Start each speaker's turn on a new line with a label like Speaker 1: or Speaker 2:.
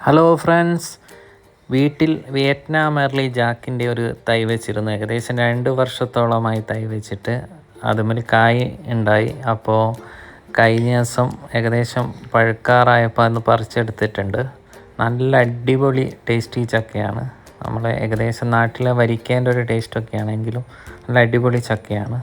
Speaker 1: Hello friends, വീട്ടിൽ Vietnam early ജാക്കിൻ്റെ ഒരു തൈ വെച്ചിരുന്നു. ഏകദേശം 2 വർഷത്തോളമായി തൈ വെച്ചിട്ട് അതുമേൽ കായ് ഉണ്ടായി. അപ്പോൾ കഴിഞ്ഞ ദിവസം ഏകദേശം പഴുക്കാറായപ്പോൾ അന്ന് പറിച്ചെടുത്തിട്ടുണ്ട്. നല്ല അടിപൊളി ടേസ്റ്റി ചക്കയാണ്. നമ്മൾ ഏകദേശം നാട്ടിലെ വരിക്കേൻ്റെ ഒരു ടേസ്റ്റൊക്കെ ആണെങ്കിലും നല്ല അടിപൊളി ചക്കയാണ്.